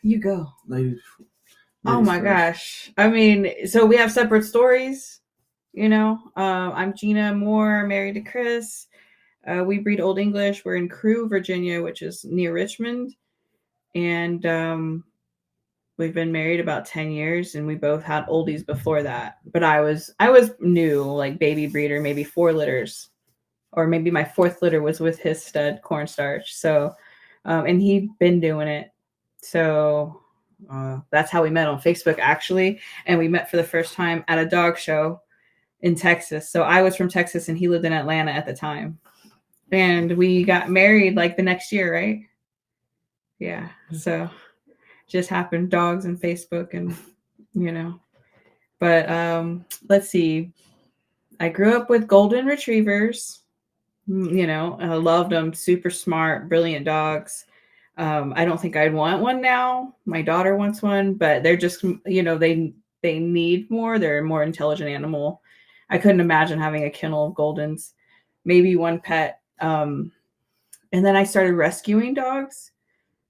You go. Ladies, Oh ladies my first. gosh. I mean, so we have separate stories, you know. I'm Gina Moore, married to Chris. We breed Old English. We're in Crewe, Virginia, which is near Richmond. And we've been married about 10 years and we both had oldies before that. But I was new, like baby breeder, maybe 4 litters. Or maybe my fourth litter was with his stud cornstarch. So and he'd been doing it. So that's how we met on Facebook, actually. And we met for the first time at a dog show in Texas. So I was from Texas and he lived in Atlanta at the time. And we got married like the next year, right? Yeah. So just happened, dogs and Facebook and, you know. But let's see. I grew up with golden retrievers. You know, I loved them. Super smart, brilliant dogs. I don't think I'd want one now. My daughter wants one, but they're just, they need more. They're a more intelligent animal. I couldn't imagine having a kennel of Goldens. Maybe one pet. And then I started rescuing dogs.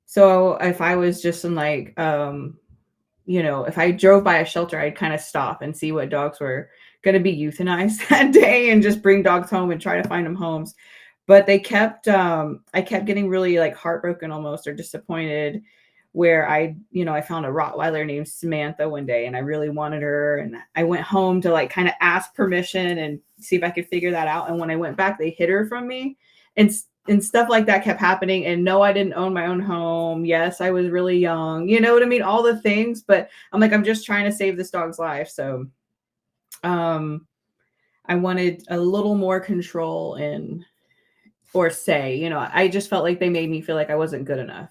So if I was just in like, if I drove by a shelter, I'd kind of stop and see what dogs were going to be euthanized that day and just bring dogs home and try to find them homes. But I kept getting really like heartbroken almost or disappointed where I found a Rottweiler named Samantha one day and I really wanted her. And I went home to like kind of ask permission and see if I could figure that out. And when I went back, they hid her from me. And stuff like that kept happening. And no, I didn't own my own home. Yes, I was really young. You know what I mean? All the things. But I'm like, I'm just trying to save this dog's life. So um I wanted a little more control in or say, I just felt like they made me feel like I wasn't good enough.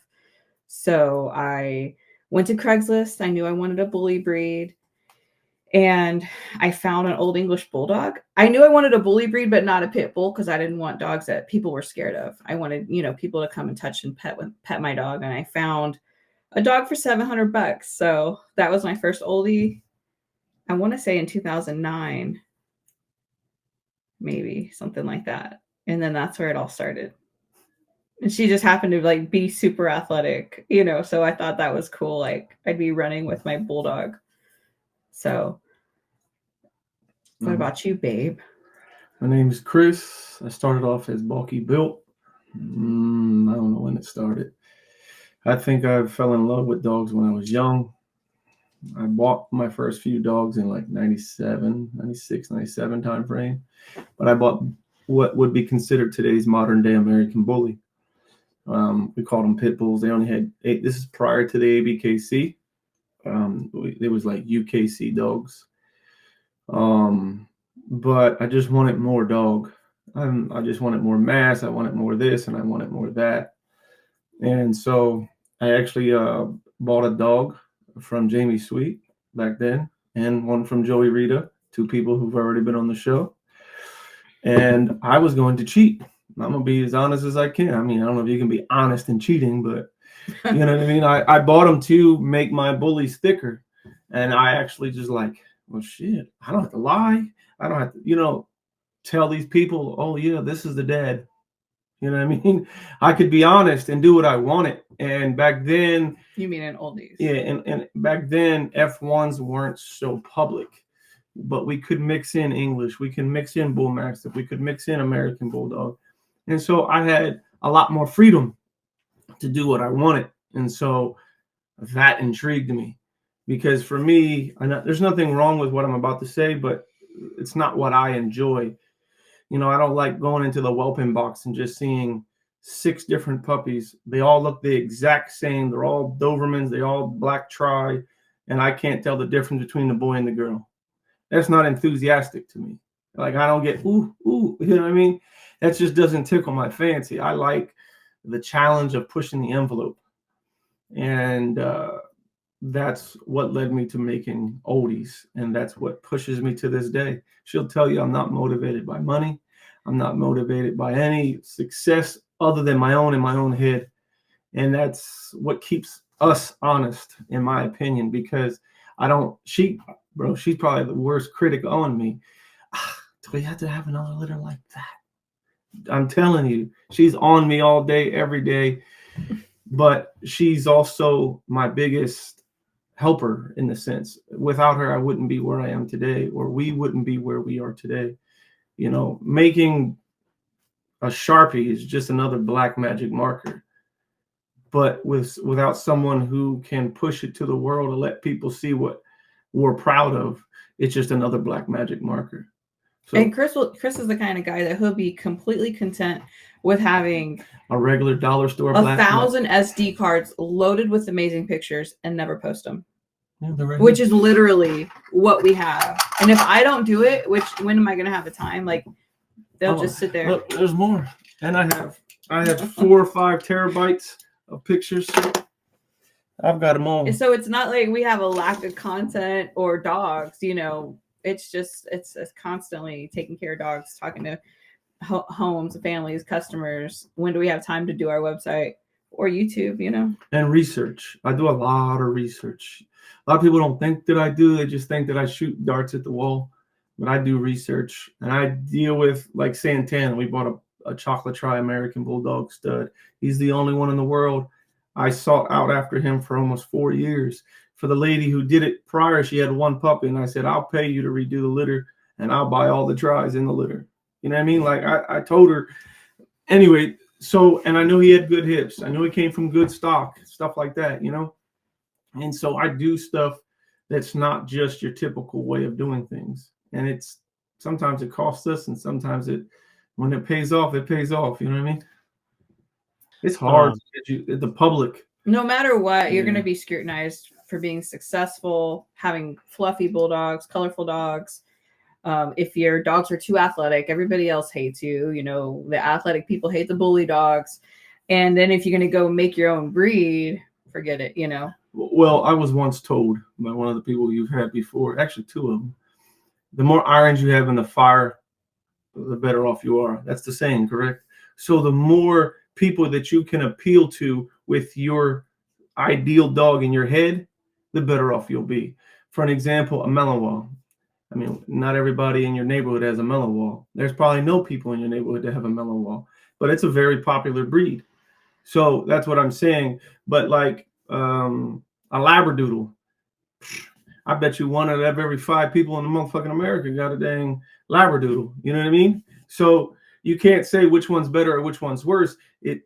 So I went to Craigslist. I knew I wanted a bully breed and I found an Old English Bulldog. I knew I wanted a bully breed, but not a pit bull because I didn't want dogs that people were scared of. I wanted, people to come and touch and pet my dog. And I found a dog for $700. So that was my first oldie. I want to say in 2009, maybe something like that. And then that's where it all started. And she just happened to like be super athletic, so I thought that was cool. Like I'd be running with my bulldog. So what about you, babe? My name is Chris. I started off as bulky built. I don't know when it started. I think I fell in love with dogs when I was young. I bought my first few dogs in like 97, 96, 97 time frame. But I bought what would be considered today's modern day American bully. We called them pit bulls. They only had 8. This is prior to the ABKC. It was like UKC dogs. But I just wanted more dog. I just wanted more mass. I wanted more this and I wanted more that. And so I actually bought a dog from Jamie Sweet back then and one from Joey Rita, 2 people who've already been on the show. And I was going to cheat. I'm going to be as honest as I can. I mean, I don't know if you can be honest in cheating, but you know what I mean? I bought them to make my bullies thicker. And I actually just like, well, shit, I don't have to lie. I don't have to, tell these people, oh, yeah, this is the dad. You know what I mean? I could be honest and do what I wanted. And back then. You mean in oldies? Yeah. And back then, F1s weren't so public. But we could mix in English. We can mix in Bull Mastiff. We could mix in American Bulldog. And so I had a lot more freedom to do what I wanted. And so that intrigued me because for me, there's nothing wrong with what I'm about to say, but it's not what I enjoy. I don't like going into the whelping box and just seeing 6 different puppies. They all look the exact same. They're all Dobermans. They all black tri. And I can't tell the difference between the boy and the girl. That's not enthusiastic to me. Like I don't get, ooh, you know what I mean? That just doesn't tickle my fancy. I like the challenge of pushing the envelope. And that's what led me to making oldies. And that's what pushes me to this day. She'll tell you I'm not motivated by money. I'm not motivated by any success other than my own in my own head. And that's what keeps us honest, in my opinion, because she's probably the worst critic on me. Do we have to have another litter like that? I'm telling you, she's on me all day, every day. but she's also my biggest helper in the sense. Without her, I wouldn't be where I am today, or we wouldn't be where we are today. You know, making a Sharpie is just another black magic marker. But without someone who can push it to the world and let people see what we're proud of, it's just another black magic marker. And So Chris is the kind of guy that he'll be completely content with having a regular dollar store a black 1,000 SD cards loaded with amazing pictures and never post them. Yeah, right which is literally what we have. And if I don't do it, which when am I gonna have the time? Like they'll just sit there. Look, there's more. And I have 4 or 5 terabytes of pictures. I've got them all. So it's not like we have a lack of content or dogs, you know. It's just it's constantly taking care of dogs, talking to homes, families, customers. When do we have time to do our website or YouTube, you know? And research. I do a lot of research. A lot of people don't think that I do. They just think that I shoot darts at the wall. But I do research. And I deal with, like Santana. We bought a chocolate tri-American Bulldog stud. He's the only one in the world. I sought out after him for almost 4 years. For the lady who did it prior, she had 1 puppy. And I said, I'll pay you to redo the litter. And I'll buy all the tries in the litter. You know what I mean? Like I told her. Anyway, so, and I knew he had good hips. I knew he came from good stock, stuff like that, you know? And so I do stuff that's not just your typical way of doing things. And it's sometimes it costs us, and sometimes when it pays off, it pays off. You know what I mean? It's hard to get the public. No matter what, you're going to be scrutinized for being successful, having fluffy bulldogs, colorful dogs. If your dogs are too athletic, everybody else hates you. You know, the athletic people hate the bully dogs. And then if you're going to go make your own breed, forget it, you know. Well, I was once told by one of the people you've had before, actually 2 of them, the more irons you have in the fire, the better off you are. That's the saying, correct? So the more people that you can appeal to with your ideal dog in your head, the better off you'll be. For an example, a Malinois. I mean, not everybody in your neighborhood has a Malinois. There's probably no people in your neighborhood that have a Malinois, but it's a very popular breed. So that's what I'm saying. But like a Labradoodle, I bet you 1 out of every 5 people in the motherfucking America got a dang Labradoodle. You know what I mean? So you can't say which one's better or which one's worse. The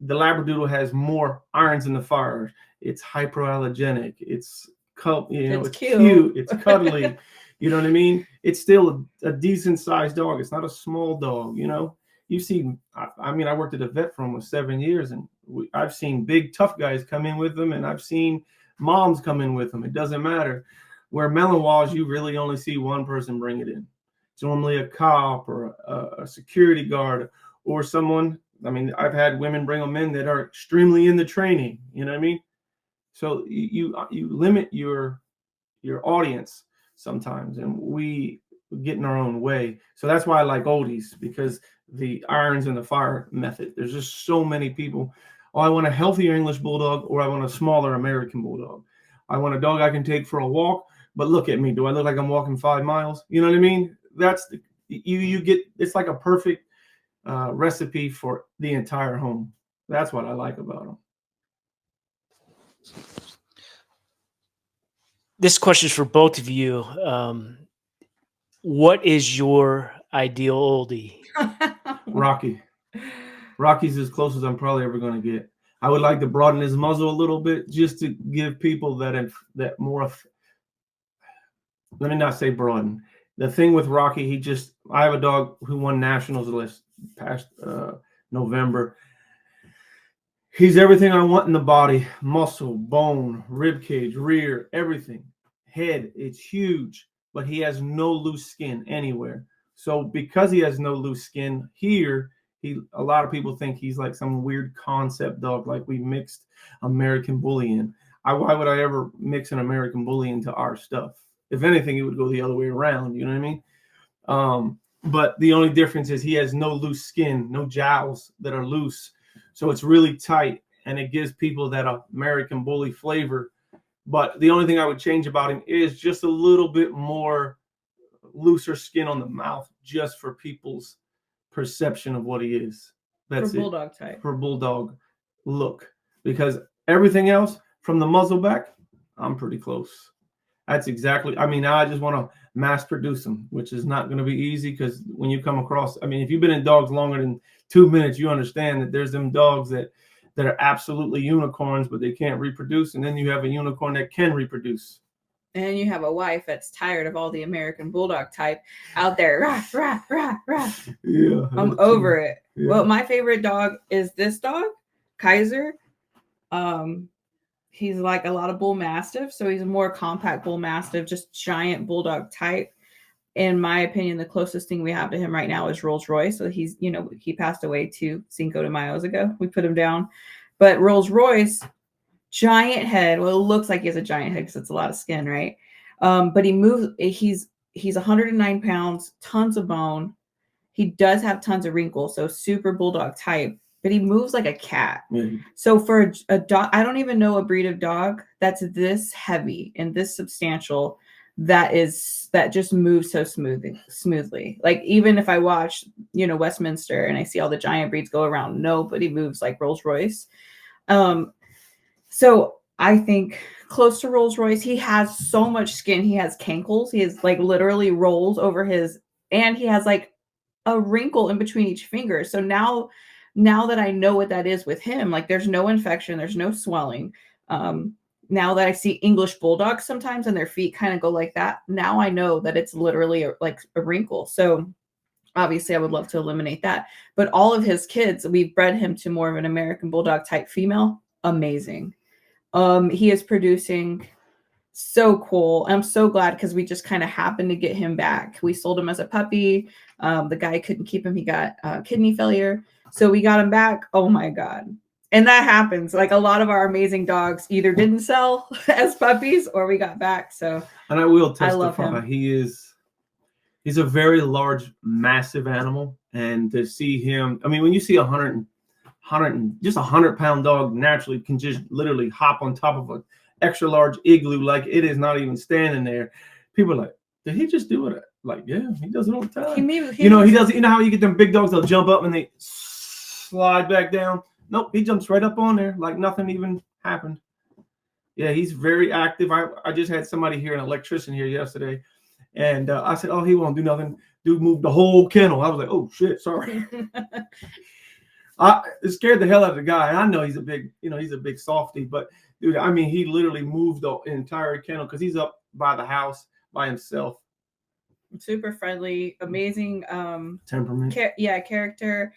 Labradoodle has more irons in the fire. It's hyperallergenic. It's cute. It's cuddly. You know what I mean? It's still a decent sized dog. It's not a small dog. You know, you see. I mean, I worked at a vet for almost 7 years, and I've seen big tough guys come in with them, and I've seen moms come in with them. It doesn't matter. Where Malinois, you really only see one person bring it in. It's normally a cop or a security guard or someone. I mean, I've had women bring them in that are extremely into training. You know what I mean? So you limit your audience sometimes, and we get in our own way. So that's why I like oldies, because the irons in the fire method. There's just so many people. Oh, I want a healthier English Bulldog, or I want a smaller American Bulldog. I want a dog I can take for a walk, but look at me. Do I look like I'm walking 5 miles? You know what I mean? That's you get. It's like a perfect recipe for the entire home. That's what I like about them. This question is for both of you. What is your ideal oldie? Rocky. Rocky's as close as I'm probably ever going to get. I would like to broaden his muzzle a little bit, just to give people that more. Let me not say broaden. The thing with Rocky, I have a dog who won nationals this past November. He's everything I want in the body: muscle, bone, rib cage, rear, everything. Head, it's huge, but he has no loose skin anywhere. So because he has no loose skin here, a lot of people think he's like some weird concept dog, like we mixed American Bully in. Why would I ever mix an American Bully into our stuff? If anything, it would go the other way around. You know what I mean? But the only difference is he has no loose skin, no jowls that are loose. So it's really tight, and it gives people that American Bully flavor. But the only thing I would change about him is just a little bit more looser skin on the mouth, just for people's perception of what he is. That's for bulldog type. For bulldog look. because everything else from the muzzle back, I'm pretty close. That's exactly. I mean, now I just want to mass produce them, which is not going to be easy because when you come across, I mean, if you've been in dogs longer than 2 minutes, you understand that there's them dogs that are absolutely unicorns, but they can't reproduce, and then you have a unicorn that can reproduce. And you have a wife that's tired of all the American Bulldog type out there. Rah, rah, rah, rah. Yeah, I'm over it. Yeah. Well, my favorite dog is this dog, Kaiser. He's like a lot of bull mastiff, so he's a more compact bull mastiff, just giant bulldog type. In my opinion, the closest thing we have to him right now is Rolls Royce. So he's, he passed away 5 de Mayos ago. We put him down, but Rolls Royce, giant head. Well, it looks like he has a giant head because it's a lot of skin, right? But he moves. He's 109 pounds, tons of bone. He does have tons of wrinkles, so super bulldog type, but he moves like a cat. Yeah. So for a dog, I don't even know a breed of dog that's this heavy and this substantial that just moves so smoothly. Like even if I watch, Westminster and I see all the giant breeds go around, nobody moves like Rolls Royce. So I think close to Rolls Royce. He has so much skin. He has cankles. He has like literally rolls over and he has like a wrinkle in between each finger. So now that I know what that is with him, like there's no infection, there's no swelling. Now that I see English bulldogs sometimes and their feet kind of go like that, now I know that it's literally like a wrinkle. So obviously I would love to eliminate that. But all of his kids, we've bred him to more of an American Bulldog type female. Amazing. He is producing so cool. I'm so glad because we just kind of happened to get him back. We sold him as a puppy. The guy couldn't keep him. He got kidney failure. So we got him back. Oh my God. And that happens. Like a lot of our amazing dogs either didn't sell as puppies or we got back. So, and I will I love testify, him. he's a very large, massive animal. And to see him, I mean, when you see a 100-pound dog naturally can just literally hop on top of an extra large igloo like it is not even standing there. People are like, did he just do it? Like, yeah, he does it all the time. He does. You know how you get them big dogs? They'll jump up and they slide back down. Nope, he jumps right up on there like nothing even happened. Yeah, he's very active. I just had somebody here, an electrician here yesterday, and I said, "Oh, he won't do nothing. Dude moved the whole kennel." I was like, "Oh shit, sorry." It scared the hell out of the guy. And I know he's a big softy, but dude, I mean, he literally moved the entire kennel because he's up by the house by himself. Super friendly, amazing temperament. Character.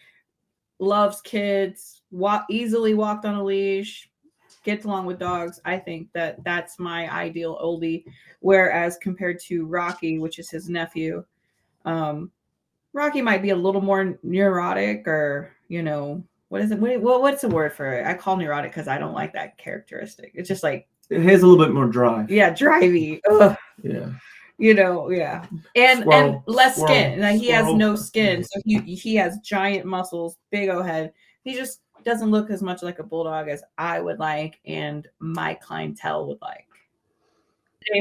Loves kids. Easily walked on a leash. Gets along with dogs. I think that's my ideal oldie. Whereas compared to Rocky, which is his nephew, Rocky might be a little more neurotic, or what is it? What's the word for it? I call neurotic because I don't like that characteristic. It's just like it has a little bit more drive. Yeah, drivey. Ugh. Yeah. Yeah. And less skin. Like he has no skin, so he has giant muscles, big old head. He just doesn't look as much like a bulldog as I would like and my clientele would like.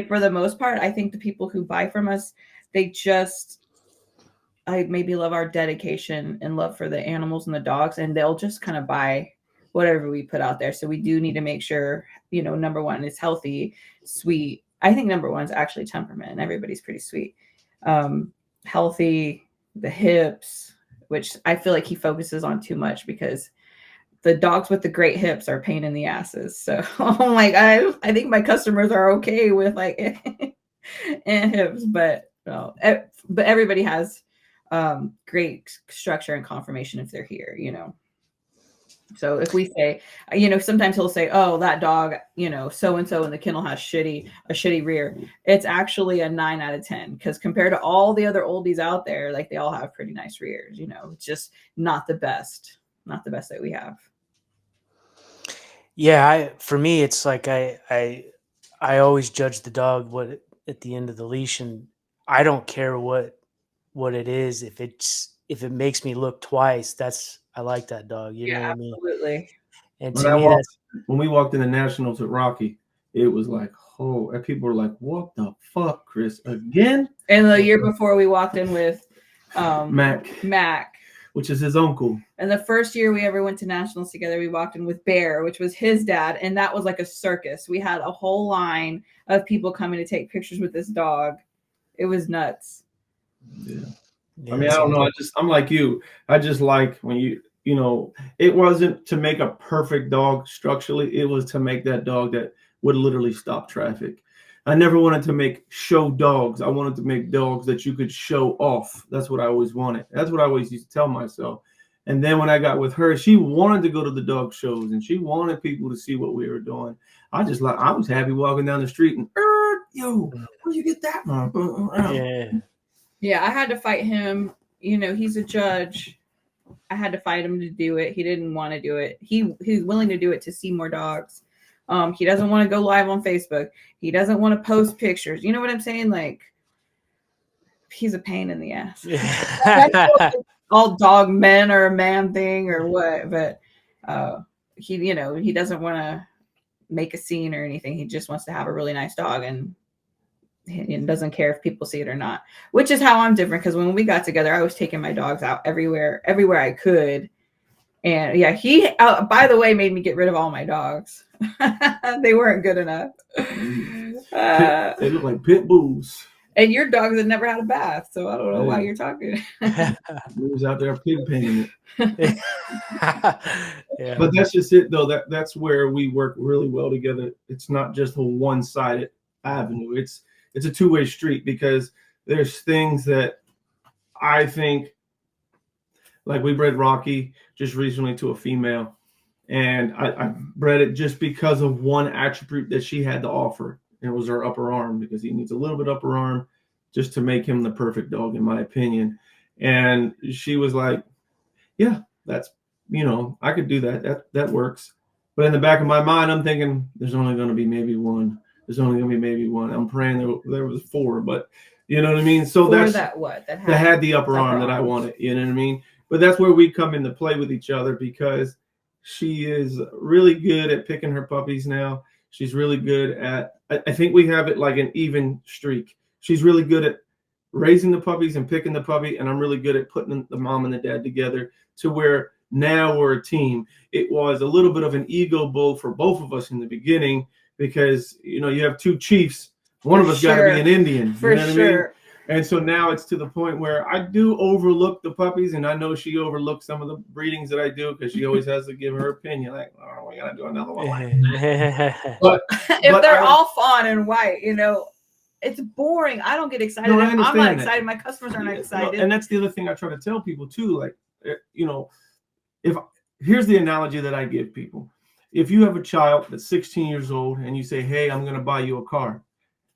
For the most part, I think the people who buy from us, I maybe love our dedication and love for the animals and the dogs, and they'll just kind of buy whatever we put out there. So we do need to make sure, number one, it's healthy, sweet. I think number one is actually temperament, and everybody's pretty sweet. Healthy, the hips, which I feel like he focuses on too much because the dogs with the great hips are pain in the asses. So I'm like, I think my customers are okay with like and hips, but everybody has great structure and conformation if they're here, So if we say, sometimes he'll say, "Oh, that dog, so and so in the kennel has a shitty rear." It's actually a 9 out of 10 because compared to all the other oldies out there, like they all have pretty nice rears. It's just not the best that we have. Yeah, for me, it's like I always judge the dog at the end of the leash, and I don't care what it is. If it makes me look twice, I like that dog. You know what I mean? Absolutely. And to me, when we walked in the Nationals at Rocky, it was like, oh, and people were like, "What the fuck, Chris, again?" And the year before we walked in with Mac. which is his uncle. And the first year we ever went to nationals together, we walked in with Bear, which was his dad, and that was like a circus. We had a whole line of people coming to take pictures with this dog. It was nuts. Yeah. I mean, I don't know. I'm like you. I just like when you know, it wasn't to make a perfect dog structurally. It was to make that dog that would literally stop traffic. I never wanted to make show dogs. I wanted to make dogs that you could show off. That's what I always wanted. That's what I always used to tell myself. And then when I got with her, she wanted to go to the dog shows and she wanted people to see what we were doing. I was happy walking down the street and, yo, where you get that from? Yeah. Yeah, I had to fight him. You know, he's a judge. I had to fight him to do it. He didn't want to do it. He's willing to do it to see more dogs. He doesn't want to go live on Facebook. He doesn't want to post pictures. You know what I'm saying? Like, he's a pain in the ass. All dog men or a man thing or what, but he doesn't want to make a scene or anything. He just wants to have a really nice dog and he doesn't care if people see it or not, which is how I'm different. Because when we got together, I was taking my dogs out everywhere I could. And yeah, he, by the way, made me get rid of all my dogs. They weren't good enough. They look like pit bulls. And your dogs had never had a bath, so I don't know why you're talking. He was out there pig painting it. Yeah. But that's just it, though. That's where we work really well together. It's not just a one-sided avenue. It's a two-way street because there's things that I think, like we bred Rocky just recently to a female, and I bred it just because of one attribute that she had to offer. And it was her upper arm, because he needs a little bit upper arm just to make him the perfect dog, in my opinion. And she was like, yeah, that's, I could do that. That works. But in the back of my mind, I'm thinking there's only going to be maybe one. There's only going to be maybe one. I'm praying there was 4, but you know what I mean? So that's that had the upper arm that I wanted. You know what I mean? But that's where we come into play with each other, because she is really good at picking her puppies now. She's really good at, I think we have it like an even streak. She's really good at raising the puppies and picking the puppy, and I'm really good at putting the mom and the dad together to where now we're a team. It was a little bit of an ego bull for both of us in the beginning, because you have 2 chiefs. One of us got to be an Indian. For sure. And so now it's to the point where I do overlook the puppies, and I know she overlooks some of the breedings that I do, because she always has to give her opinion. Like, oh, we gotta do another one. But if they're all fawn and white, it's boring. I don't get excited. No, I'm not that. excited. My customers aren't excited. And that's the other thing I try to tell people too. Like, here's the analogy that I give people. If you have a child that's 16 years old and you say, hey, I'm going to buy you a car,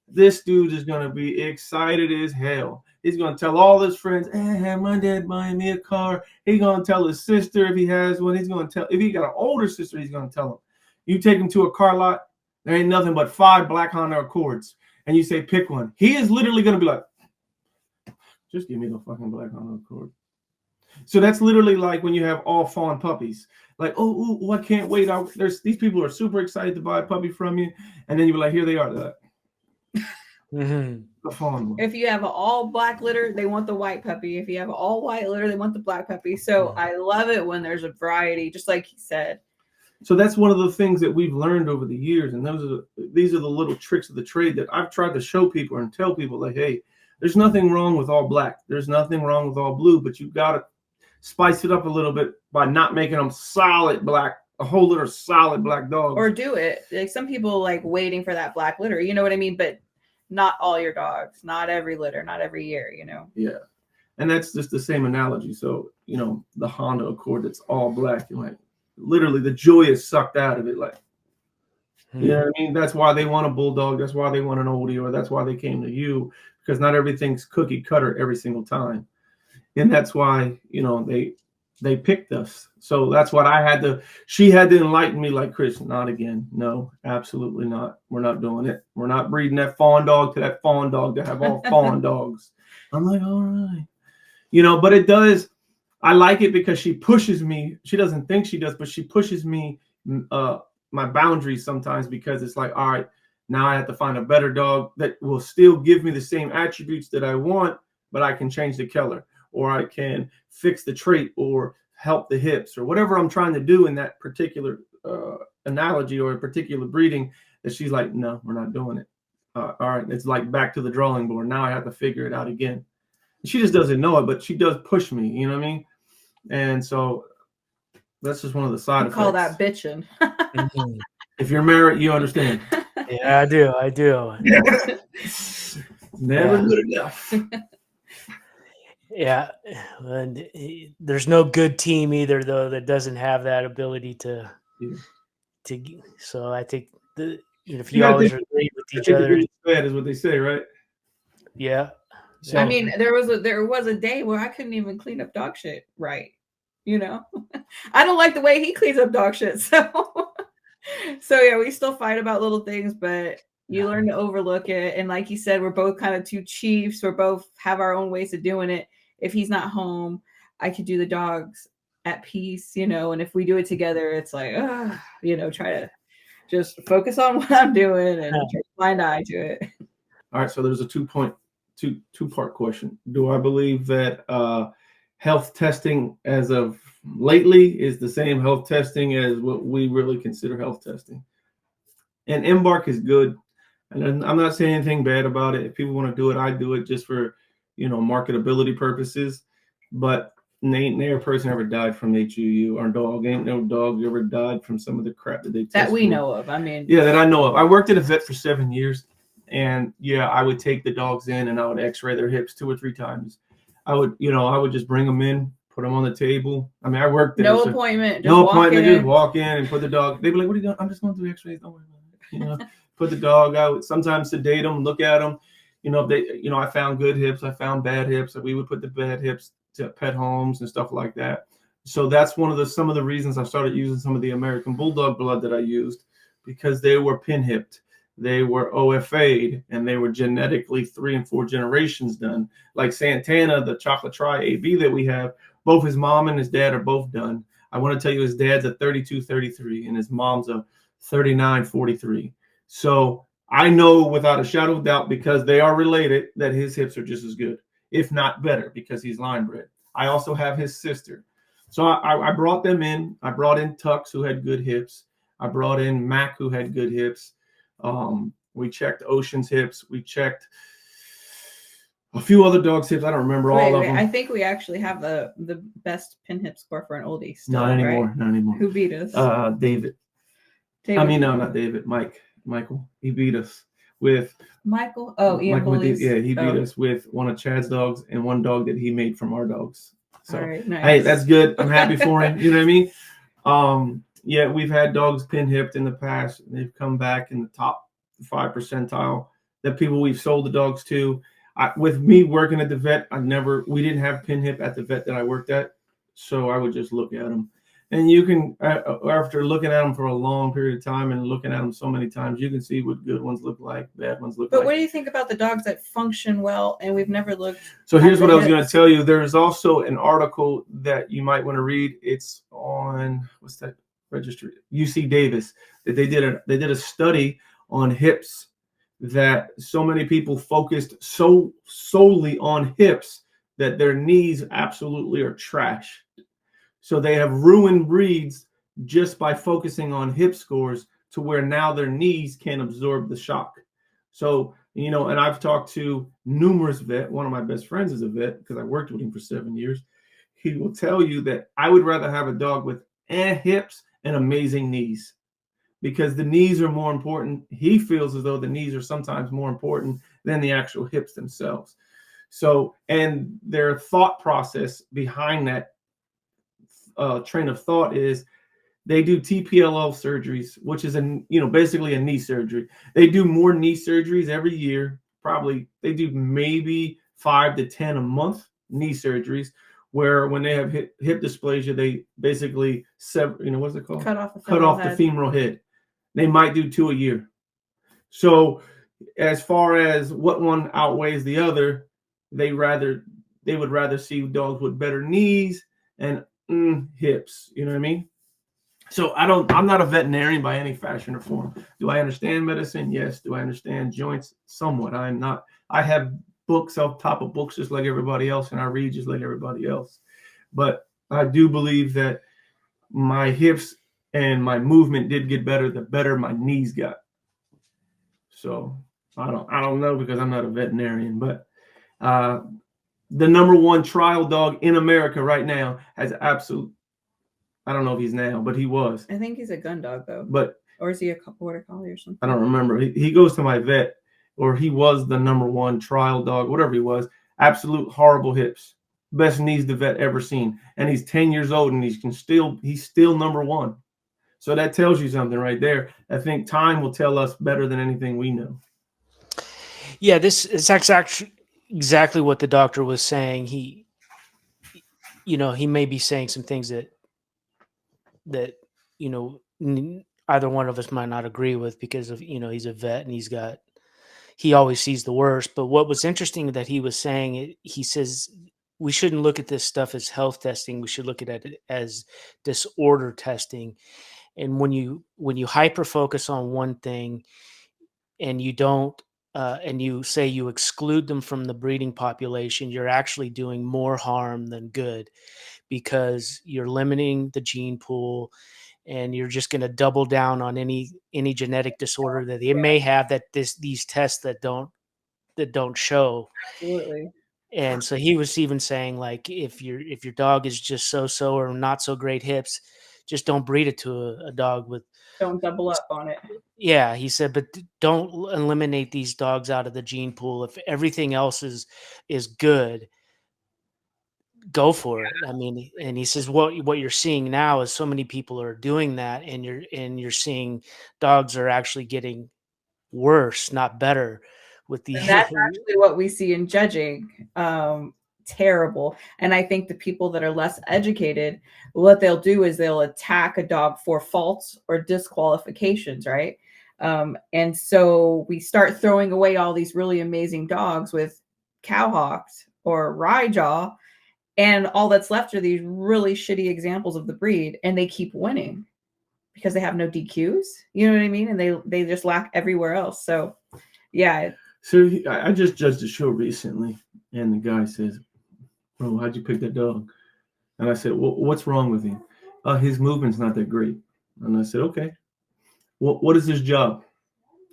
this dude is going to be excited as hell. He's going to tell all his friends, hey, my dad buying me a car. He's going to tell his sister if he has one. He's going to tell, if he got an older sister, he's going to tell him. You take him to a car lot, there ain't nothing but 5 black Honda Accords. And you say, pick one. He is literally going to be like, just give me the fucking black Honda Accord. So that's literally like when you have all fawn puppies. Like, oh, I can't wait. These people are super excited to buy a puppy from you. And then you're like, here they are. They're like, the fawn one. If you have an all black litter, they want the white puppy. If you have an all white litter, they want the black puppy. So I love it when there's a variety, just like he said. So that's one of the things that we've learned over the years. And these are the little tricks of the trade that I've tried to show people and tell people, like, hey, there's nothing wrong with all black. There's nothing wrong with all blue, but you've got to spice it up a little bit by not making them solid black, a whole litter of solid black dogs. Or do it. Like some people like waiting for that black litter. You know what I mean? But not all your dogs, not every litter, not every year, Yeah. And that's just the same analogy. So, the Honda Accord that's all black, and like literally the joy is sucked out of it. Like, you know what I mean? That's why they want a bulldog. That's why they want an oldie, or that's why they came to you, because not everything's cookie cutter every single time. And that's why, they picked us. So that's what she had to enlighten me, like, Chris, not again. No, absolutely not. We're not doing it. We're not breeding that fawn dog to that fawn dog to have all fawn dogs. I'm like, all right. But it does. I like it because she pushes me. She doesn't think she does, but she pushes me my boundaries sometimes, because it's like, all right, now I have to find a better dog that will still give me the same attributes that I want, but I can change the color. or I can fix the trait or help the hips or whatever I'm trying to do in that particular analogy or a particular breeding, that she's like, no, we're not doing it. All right, it's like back to the drawing board. Now I have to figure it out again. She just doesn't know it, but she does push me, you know what I mean? And so that's just one of the side effects. Call that bitching. Mhm. If you're married, you understand. Yeah, I do. Never Yeah. good enough. Yeah, and there's no good team either, though, that doesn't have that ability to. So I think if you always agree with each other, Bad is what they say, right? yeah. So, I mean, there was a day where I couldn't even clean up dog shit right. You know, I don't like the way he cleans up dog shit. So yeah, we still fight about little things, but you learn to overlook it. And like you said, we're both kind of two chiefs. We're both have our own ways of doing it. If he's not home, I could do the dogs at peace, you know. And if we do it together, it's like, you know, try to just focus on what I'm doing and try to find eye to it. all right. So there's a two-part question. Do I believe that health testing as of lately is the same health testing as what we really consider health testing? And embark is good. And I'm not saying anything bad about it. If people want to do it, I do it just for, marketability purposes. But ain't never person ever died from HUU. Our dog ain't no dog ever died from some of the crap that they test that we for. know of. I mean, yeah, that I know of. I worked at a vet for 7 years, and yeah, I would take the dogs in and I would X-ray their hips 2 or 3 times. I would just bring them in, put them on the table. I mean, I worked there. No appointment. Just walk in and put the dog. They'd be like, "What are you doing?" I'm just going to do X-rays. Don't worry about it. Put the dog out. Sometimes sedate them, look at them. If they, I found good hips, I found bad hips. We would put the bad hips to pet homes and stuff like that. So that's some of the reasons I started using some of the American Bulldog blood that I used, because they were pin hipped, they were OFA'd, and they were genetically 3 and 4 generations done. Like Santana, the chocolate tri AB that we have, both his mom and his dad are both done. I want to tell you, his dad's a 32-33 and his mom's a 39-43. So I know without a shadow of doubt, because they are related, that his hips are just as good, if not better, because he's line bred. I also have his sister. So I brought them in. I brought in Tux, who had good hips. I brought in Mac, who had good hips. We checked Ocean's hips. We checked a few other dogs' hips. I don't remember all of them. I think we actually have the best pin hip score for an oldie still. Not anymore. Right? Not anymore. Who beat us? David. I mean, no, not David. Michael. He beat us with Michael. Oh, Ian Michael. Bullies. Yeah, he beat us with one of Chad's dogs and one dog that he made from our dogs. So, all right, nice. Hey, that's good. I'm happy for him. You know what I mean? Yeah, we've had dogs pin hipped in the past. They've come back in the top 5 percentile. The people we've sold the dogs to. With me working at the vet, we didn't have pin hip at the vet that I worked at. So I would just look at them. And you can, after looking at them for a long period of time and looking at them so many times, you can see what good ones look like, bad ones look like. But what do you think about the dogs that function well and we've never looked? So here's what I was going to tell you. There's also an article that you might want to read. It's on, what's that registry? UC Davis. That they did a study on hips, that so many people focused so solely on hips that their knees absolutely are trash. So they have ruined breeds just by focusing on hip scores, to where now their knees can't absorb the shock. So, and I've talked to numerous vets. One of my best friends is a vet because I worked with him for 7 years. He will tell you that I would rather have a dog with hips and amazing knees, because the knees are more important. He feels as though the knees are sometimes more important than the actual hips themselves. So, and their thought process behind that train of thought is they do TPLL surgeries, which is basically a knee surgery. They do more knee surgeries every year. Probably they do maybe 5 to 10 a month knee surgeries, where when they have hip dysplasia, they basically sever, what's it called? Cut off the femoral head. They might do 2 a year. So as far as what one outweighs the other, they would rather see dogs with better knees and hips. You know what I mean? So I'm not a veterinarian by any fashion or form. Do I understand medicine? Yes. Do I understand joints? Somewhat. I'm not. I have books off top of books just like everybody else, and I read just like everybody else. But I do believe that my hips and my movement did get better the better my knees got. So I don't know because I'm not a veterinarian, but uh, the number one trial dog in America right now has absolute. I don't know if he's now, but he was. I think he's a gun dog though. But or is he a border collie or something? I don't remember. He goes to my vet, or he was the number one trial dog, whatever he was. Absolute horrible hips, best knees the vet ever seen, and he's 10 years old and he's still number one. So that tells you something right there. I think time will tell us better than anything we know. Yeah, this is exactly what the doctor was saying. He may be saying some things that either one of us might not agree with because of he's a vet and he always sees the worst. But what was interesting that he was saying, he says we shouldn't look at this stuff as health testing. We should look at it as disorder testing. And when you hyper focus on one thing and you don't and you say you exclude them from the breeding population, you're actually doing more harm than good because you're limiting the gene pool and you're just going to double down on any genetic disorder that they may have that these tests that don't show. Absolutely. And so he was even saying, like, if your dog is just so or not so great hips, just don't breed it to a dog with. Don't double up on it. Yeah, he said, but don't eliminate these dogs out of the gene pool. If everything else is good, go for it. I mean, and he says what you're seeing now is so many people are doing that, and you're seeing dogs are actually getting worse, not better. With the And that's actually what we see in judging. Terrible. And I think the people that are less educated, what they'll do is they'll attack a dog for faults or disqualifications, right? And so we start throwing away all these really amazing dogs with cowhawks or ryejaw, and all that's left are these really shitty examples of the breed, and they keep winning because they have no DQs. You know what I mean? And they just lack everywhere else. So, yeah. So I just judged a show recently, and the guy says, "Bro, how'd you pick that dog?" And I said, "Well, what's wrong with him? His movement's not that great." And I said, "Okay, what is his job?"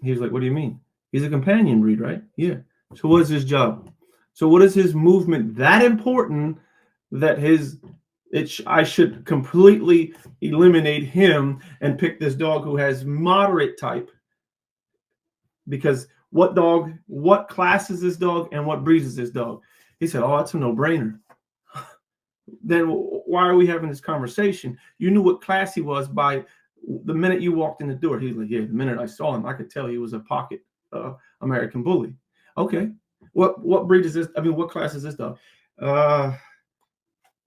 He was like, "What do you mean?" He's a companion breed, right? Yeah. So what is his job? So what is his movement that important that I should completely eliminate him and pick this dog who has moderate type? Because what class is this dog and what breed is this dog? He said, "Oh, it's a no-brainer." Then why are we having this conversation? You knew what class he was by the minute you walked in the door. He's like, "Yeah, the minute I saw him, I could tell he was a pocket American bully." Okay. What breed is this? I mean, what class is this dog? I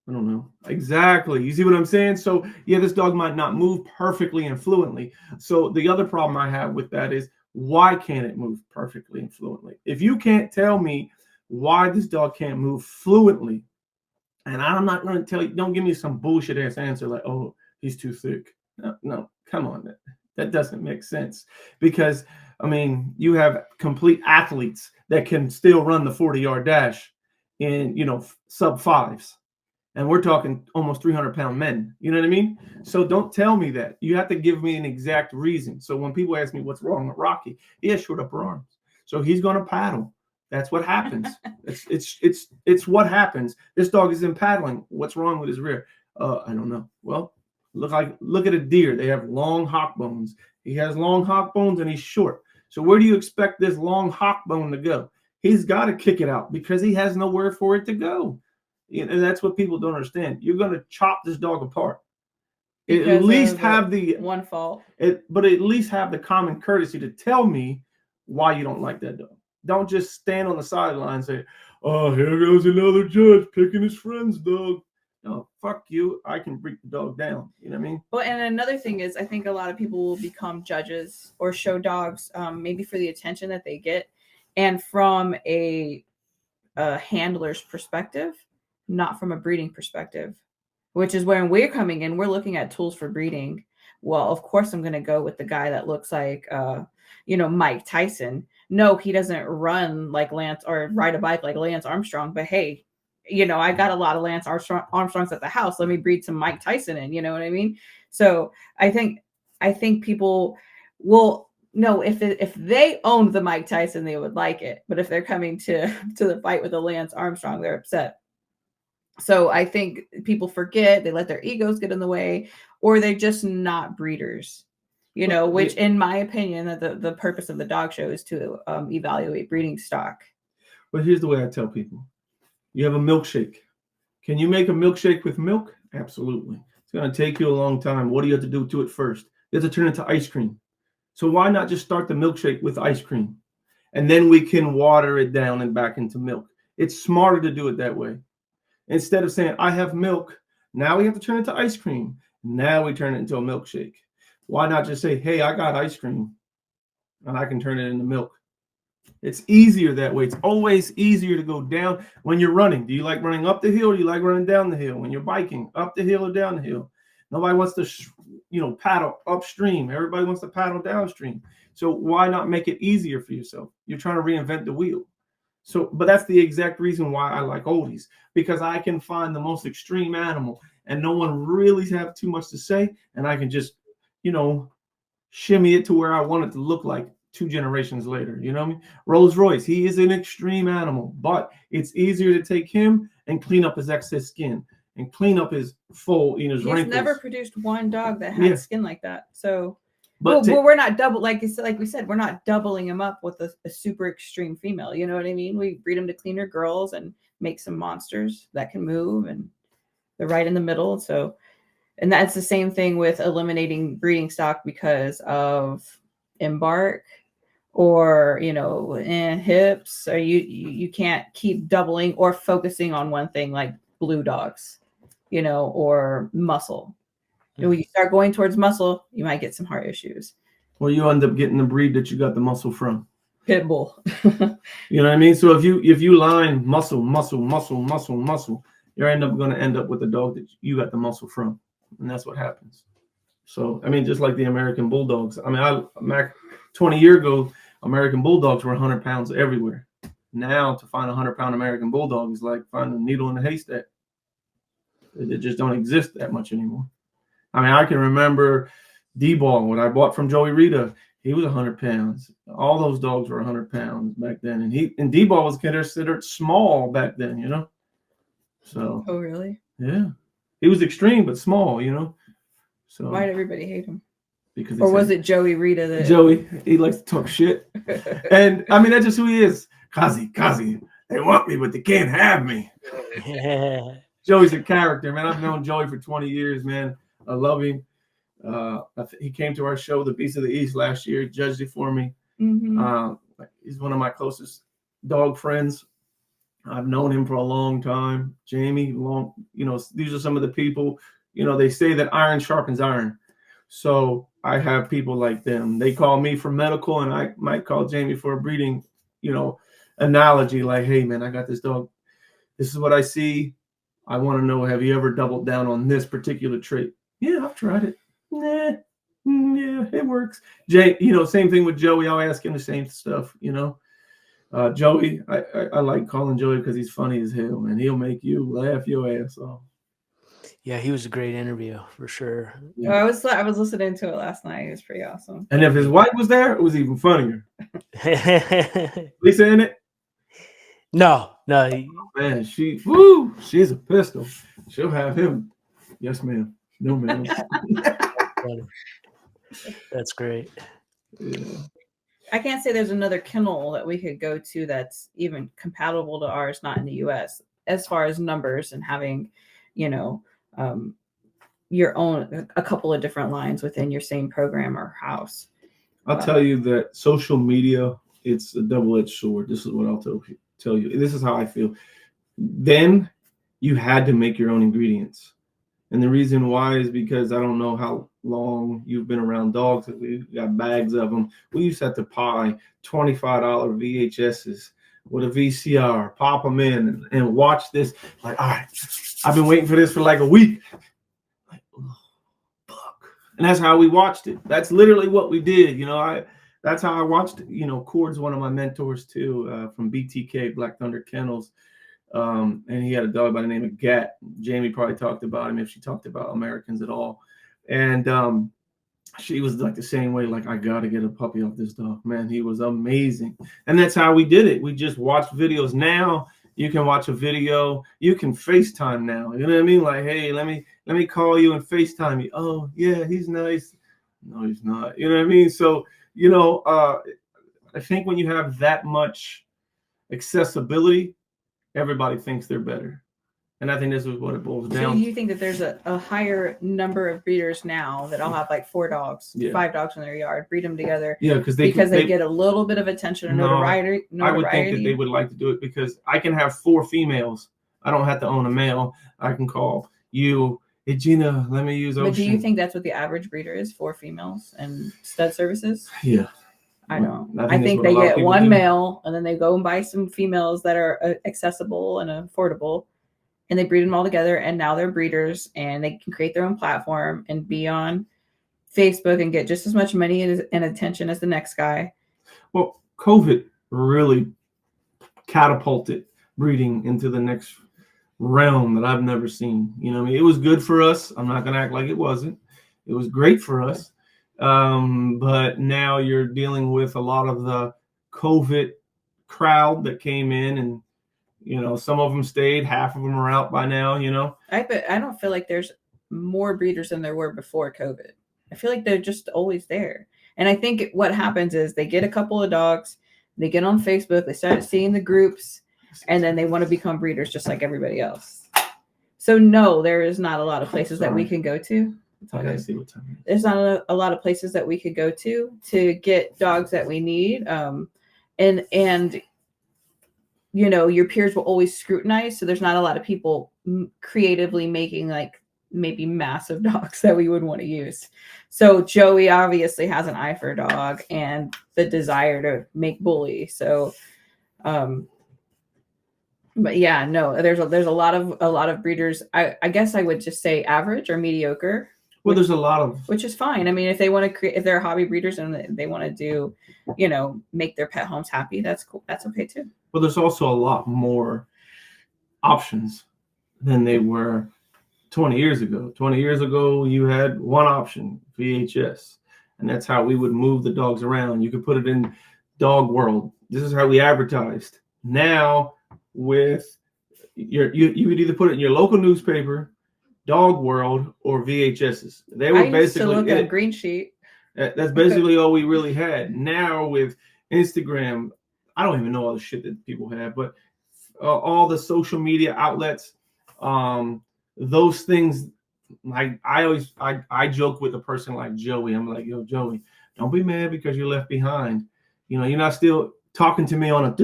don't know. Exactly. You see what I'm saying? So yeah, this dog might not move perfectly and fluently. So the other problem I have with that is, why can't it move perfectly and fluently? If you can't tell me why this dog can't move fluently, and I'm not going to tell you, don't give me some bullshit ass answer like, "Oh, he's too thick." No, come on. That doesn't make sense. Because, I mean, you have complete athletes that can still run the 40-yard dash in, sub fives. And we're talking almost 300-pound men. You know what I mean? So don't tell me that. You have to give me an exact reason. So when people ask me what's wrong with Rocky, he has short upper arms. So he's going to paddle. That's what happens. It's what happens. This dog is in paddling. What's wrong with his rear? I don't know. Well, look at a deer. They have long hock bones. He has long hock bones and he's short. So where do you expect this long hock bone to go? He's got to kick it out because he has nowhere for it to go. And that's what people don't understand. You're going to chop this dog apart. At least have the one fault. But at least have the common courtesy to tell me why you don't like that dog. Don't just stand on the sideline and say, "Oh, here goes another judge picking his friend's dog." No, fuck you. I can break the dog down. You know what I mean? Well, and another thing is, I think a lot of people will become judges or show dogs maybe for the attention that they get, and from a handler's perspective, not from a breeding perspective, which is when we're coming in, we're looking at tools for breeding. Well, of course, I'm going to go with the guy that looks like, Mike Tyson, no, he doesn't run like Lance or ride a bike like Lance Armstrong, but hey, I got a lot of Lance Armstrongs at the house. Let me breed some Mike Tyson in, you know what I mean? So I think people will no, if they owned the Mike Tyson, they would like it. But if they're coming to the fight with the Lance Armstrong, they're upset. So I think people forget, they let their egos get in the way, or they're just not breeders. Which in my opinion, the purpose of the dog show is to evaluate breeding stock. But here's the way I tell people. You have a milkshake. Can you make a milkshake with milk? Absolutely. It's going to take you a long time. What do you have to do to it first? You have to turn it into ice cream. So why not just start the milkshake with ice cream? And then we can water it down and back into milk. It's smarter to do it that way. Instead of saying, I have milk, now we have to turn it into ice cream. Now we turn it into a milkshake. Why not just say, hey, I got ice cream and I can turn it into milk? It's easier that way. It's always easier to go down when you're running. Do you like running up the hill or do you like running down the hill? When you're biking, up the hill or down the hill? Nobody wants to, paddle upstream. Everybody wants to paddle downstream. So why not make it easier for yourself? You're trying to reinvent the wheel. So, but that's the exact reason why I like oldies, because I can find the most extreme animal and no one really have too much to say. And I can just, shimmy it to where I want it to look like 2 generations later. You know what I mean? Rolls Royce, he is an extreme animal, but it's easier to take him and clean up his excess skin and clean up his fold, his wrinkles. He's never produced one dog that had skin like that. So, but we're not like we said, we're not doubling him up with a super extreme female. You know what I mean? We breed him to cleaner girls and make some monsters that can move, and they're right in the middle. So, and that's the same thing with eliminating breeding stock because of embark or hips, or you can't keep doubling or focusing on one thing like blue dogs, or muscle. And when you start going towards muscle, you might get some heart issues. Well, you end up getting the breed that you got the muscle from. Pit bull. You know what I mean? So if you line muscle, you're going to end up with a dog that you got the muscle from. And that's what happens. So, I mean, just like the American Bulldogs. I mean, 20 years ago, American Bulldogs were 100 pounds everywhere. Now, to find a 100-pound American Bulldog is like finding a needle in a haystack. They just don't exist that much anymore. I mean, I can remember D-Ball, when I bought from Joey Rita, he was 100 pounds. All those dogs were 100 pounds back then. And D-Ball was considered small back then, So. Oh, really? Yeah. He was extreme, but small, So why did everybody hate him? Because or was it Joey Rita that Joey? He likes to talk shit, and I mean that's just who he is. Kazi, they want me, but they can't have me. Joey's a character, man. I've known Joey for 20 years, man. I love him. He came to our show, The Beast of the East, last year. He judged it for me. Mm-hmm. He's one of my closest dog friends. I've known him for a long time. Jamie, these are some of the people, they say that iron sharpens iron. So I have people like them. They call me for medical, and I might call Jamie for a breeding, analogy. Like, hey, man, I got this dog. This is what I see. I want to know, have you ever doubled down on this particular trait? Yeah, I've tried it. Yeah, it works. Jay, same thing with Joey. I'll ask him the same stuff, Joey, I like calling Joey because he's funny as hell, man. He'll make you laugh your ass off. Yeah, he was a great interview for sure. Yeah. Well, I was listening to it last night. It was pretty awesome. And if his wife was there, it was even funnier. Lisa in it? No. Man, she's a pistol. She'll have him. Yes, ma'am. No, ma'am. That's great. Yeah. I can't say there's another kennel that we could go to that's even compatible to ours, not in the US, as far as numbers and having, your own, a couple of different lines within your same program or house. I'll tell you that social media, it's a double-edged sword. This is what I'll tell you. This is how I feel. Then you had to make your own ingredients. And the reason why is because I don't know how long you've been around dogs. We got bags of them. We used to have to buy $25 VHSs with a VCR, pop them in and watch this. Like, all right, I've been waiting for this for like a week. Like, oh, fuck. And that's how we watched it. That's literally what we did. That's how I watched. Cord's one of my mentors too, from BTK, Black Thunder Kennels. And he had a dog by the name of Gat. Jamie probably talked about him if she talked about Americans at all. And she was like the same way, like, I got to get a puppy off this dog. Man, he was amazing. And that's how we did it. We just watched videos. Now you can watch a video. You can FaceTime now. You know what I mean? Like, hey, let me call you and FaceTime you. Oh, yeah, he's nice. No, he's not. You know what I mean? So, I think when you have that much accessibility, everybody thinks they're better. And I think this is what it boils down So you think that there's a higher number of breeders now that all have like 4 dogs, 5 dogs in their yard, breed them together? Yeah, because they get a little bit of attention or notoriety. I would think that they would like to do it because I can have 4 females. I don't have to own a male. I can call you, hey Gina, let me use Ocean. But do you think that's what the average breeder is, 4 females and stud services? Yeah. I don't. I think they get one male and then they go and buy some females that are accessible and affordable, and they breed them all together. And now they're breeders and they can create their own platform and be on Facebook and get just as much money and attention as the next guy. Well, COVID really catapulted breeding into the next realm that I've never seen. It was good for us. I'm not going to act like it wasn't. It was great for us. But now you're dealing with a lot of the COVID crowd that came in, and some of them stayed, half of them are out by now. I don't feel like there's more breeders than there were before COVID. I feel like they're just always there. And I think what happens is they get a couple of dogs, they get on Facebook, they start seeing the groups, and then they want to become breeders just like everybody else. So no, there is not a lot of places that we can go to. I see what time. There's not a lot of places that we could go to get dogs that we need. And your peers will always scrutinize. So there's not a lot of people creatively making like maybe massive dogs that we would want to use. So Joey obviously has an eye for a dog and the desire to make bully. So, but yeah, no, there's a lot of breeders. I guess I would just say average or mediocre. Well, there's a lot of, which is fine. I mean, if they want to create, if they're hobby breeders and they want to do, make their pet homes happy, that's cool. That's okay too. Well, there's also a lot more options than they were 20 years ago. 20 years ago, you had one option, VHS, and that's how we would move the dogs around. You could put it in Dog World. This is how we advertised. Now, with you would either put it in your local newspaper, Dog World, or VHSs. They were basically look at a green sheet. That's basically all we really had. Now with Instagram, I don't even know all the shit that people have, but all the social media outlets, those things. Like I joke with a person like Joey. I'm like, yo, Joey, don't be mad because you're left behind. You're not still talking to me on a.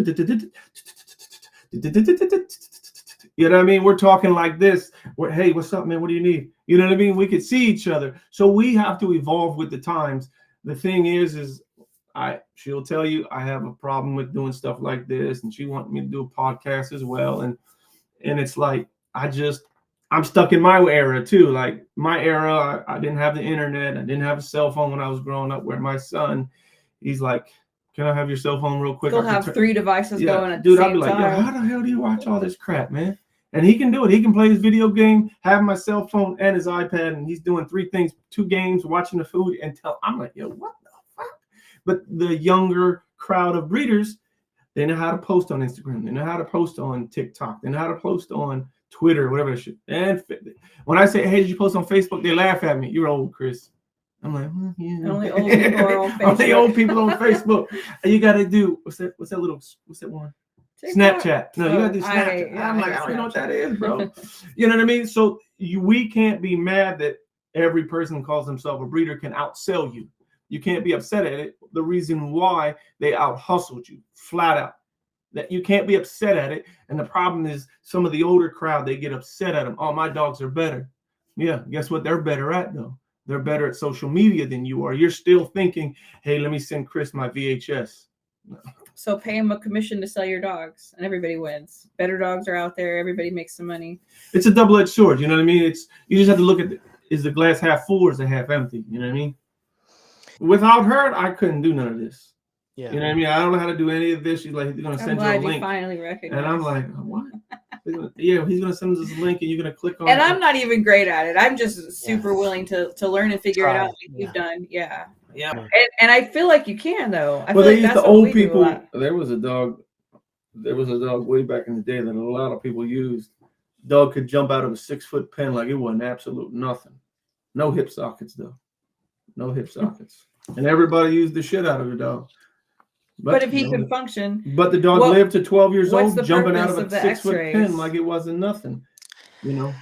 You know what I mean? We're talking like this. Hey, what's up, man? What do you need? You know what I mean? We could see each other. So we have to evolve with the times. The thing is she'll tell you I have a problem with doing stuff like this, and she wants me to do a podcast as well. And it's like I'm stuck in my era too. Like my era, I didn't have the internet. I didn't have a cell phone when I was growing up. Where my son, he's like, can I have your cell phone real quick? He'll have 3 devices going at the same time. Dude, I'll be like, yo, how the hell do you watch all this crap, man? And he can do it. He can play his video game, have my cell phone and his iPad, and he's doing 3 things, 2 games, watching the food, I'm like, yo, what the fuck? But the younger crowd of breeders, they know how to post on Instagram. They know how to post on TikTok. They know how to post on Twitter, whatever shit. And when I say, hey, did you post on Facebook? They laugh at me. You're old, Chris. I'm like, yeah. Only old people are on Facebook. Only old people on Facebook. And you got to do, what's that one? Snapchat. No, you got to do Snapchat. I'm like, I don't know what that is, bro. You know what I mean? So we can't be mad that every person who calls themselves a breeder can outsell you. You can't be upset at it. The reason why they out hustled you, flat out. That you can't be upset at it. And the problem is some of the older crowd, they get upset at them. Oh, my dogs are better. Yeah, guess what they're better at though? They're better at social media than you are. You're still thinking, hey, let me send Chris my VHS. No. So pay him a commission to sell your dogs and everybody wins. Better dogs are out there. Everybody makes some money. It's a double-edged sword. You know what I mean? You just have to look at is the glass half full or is it half empty? You know what I mean? Without her, I couldn't do none of this. Yeah. You know what I mean? I don't know how to do any of this. She's like, he's gonna I'm send you a glad you link, finally and recognized. I'm like, what? Yeah, he's gonna send us this link, and you're gonna click on And it. I'm not even great at it. I'm just super willing to learn and figure it out like you've done. Yeah. Yeah. And I feel like you can though. I Well, feel they like used that's the what old we do a people. lot. There was a dog way back in the day that a lot of people used. Dog could jump out of a 6-foot pen like it wasn't absolute nothing. No hip sockets though. No hip sockets. And everybody used the shit out of the dog. But if he could function, but the dog lived to 12 years what's old, the jumping out of purpose a of the 6-foot X-rays? pen like it wasn't nothing. You know.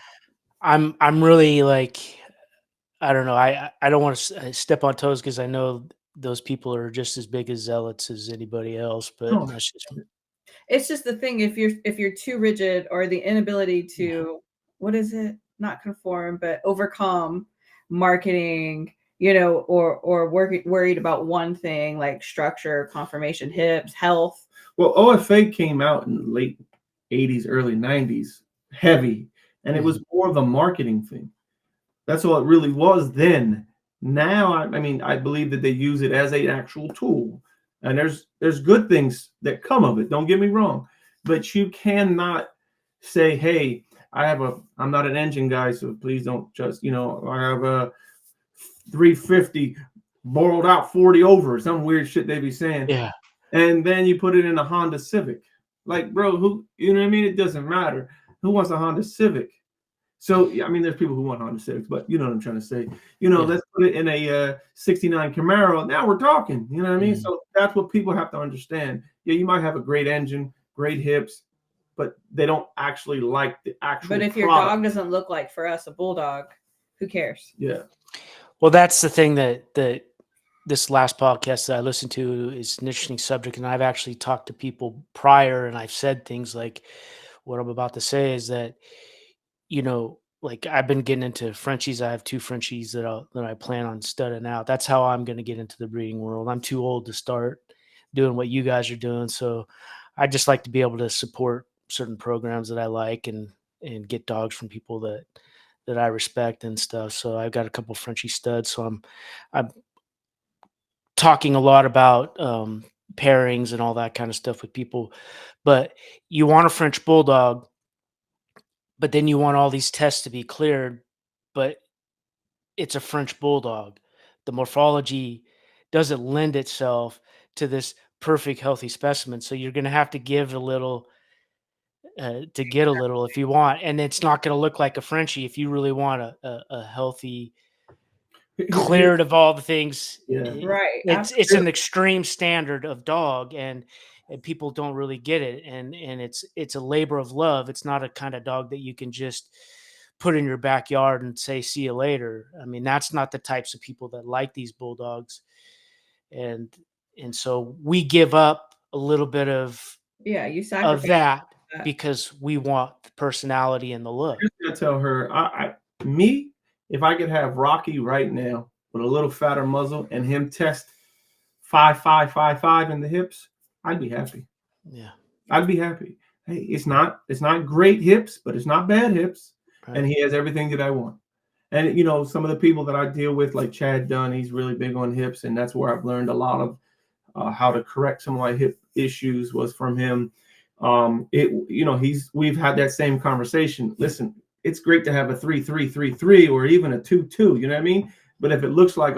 I'm really like, I don't know. I don't want to step on toes because I know those people are just as big as zealots as anybody else. But Oh. that's just, It's just the thing, if you're too rigid or the inability to what is it? Not conform, but overcome marketing, you know, or worried about one thing like structure, conformation, hips, health. Well, OFA came out in the late 80s, early 90s, heavy, and it was more of a marketing thing. That's all it really was then. Now, I mean, I believe that they use it as an actual tool, and there's good things that come of it. Don't get me wrong, but you cannot say, "Hey, I'm not an engine guy, so please don't just, I have a 350 borrowed out 40 over," some weird shit they be saying. yeah. And then you put it in a Honda Civic. Like, bro, who, you know what I mean? It doesn't matter. Who wants a Honda Civic? So, I mean, there's people who want Honda Civics, but you know what I'm trying to say. Let's put it in a 69 Camaro. Now we're talking, you know what I mean? So that's what people have to understand. Yeah, you might have a great engine, great hips, but they don't actually like the actual But if your dog doesn't look like, for us, a bulldog, who cares? Yeah. Well, that's the thing that this last podcast that I listened to is an interesting subject, and I've actually talked to people prior, and I've said things like what I'm about to say is that, like I've been getting into Frenchies. I have 2 Frenchies that I plan on studying out. That's how I'm going to get into the breeding world. I'm too old to start doing what you guys are doing, so I just like to be able to support certain programs that I like and get dogs from people that I respect and stuff. So I've got a couple Frenchie studs. So I'm talking a lot about pairings and all that kind of stuff with people. But you want a French bulldog, but then you want all these tests to be cleared, but it's a French bulldog. The morphology doesn't lend itself to this perfect healthy specimen. So you're going to have to give a little to get a little if you want, and it's not going to look like a Frenchie if you really want a healthy, cleared of all the things. Yeah. Right. It's an extreme standard of dog, and people don't really get it, and it's a labor of love. It's not a kind of dog that you can just put in your backyard and say see you later. I mean, that's not the types of people that like these bulldogs, and so we give up a little bit of you sacrifice that because we want the personality and the look. I tell her, if I could have Rocky right now with a little fatter muzzle and him test 5.5 in the hips, I'd be happy. Yeah, I'd be happy. Hey, it's not great hips, but it's not bad hips, right. And he has everything that I want. And some of the people that I deal with, like Chad Dunn, he's really big on hips, and that's where I've learned a lot of how to correct some of my hip issues was from him. We've had that same conversation. Listen, it's great to have a 3.3 or even a 2.2. You know what I mean? But if it looks like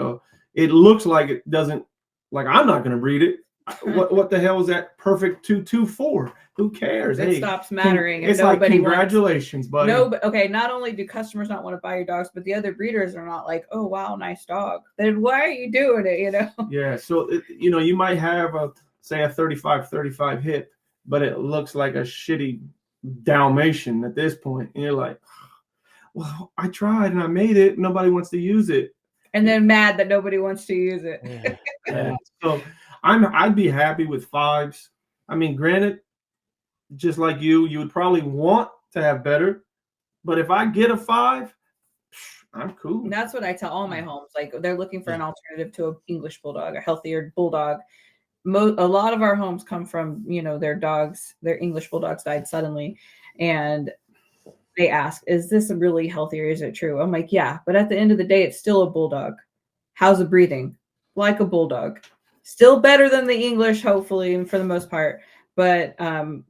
it doesn't, like, I'm not going to breed it. What the hell is that perfect 2.2 for? Who cares? It stops mattering. It's like, congratulations, buddy. No, but okay. Not only do customers not want to buy your dogs, but the other breeders are not like, oh wow, nice dog. Then why are you doing it? Yeah. So you might have a 35 hip, but it looks like a shitty Dalmatian at this point, and you're like, well, I tried and I made it. Nobody wants to use it, and then mad that nobody wants to use it. Yeah. So I'd be happy with 5s. I mean, granted, just like you would probably want to have better, but if I get a 5, I'm cool. And that's what I tell all my homes. Like, they're looking for an alternative to an English bulldog, a healthier bulldog. A lot of our homes come from, their English bulldogs died suddenly, and they ask, is this really healthy or is it true? I'm like, yeah, but at the end of the day, it's still a bulldog. How's it breathing? like a bulldog. Still better than the English, hopefully, and for the most part. But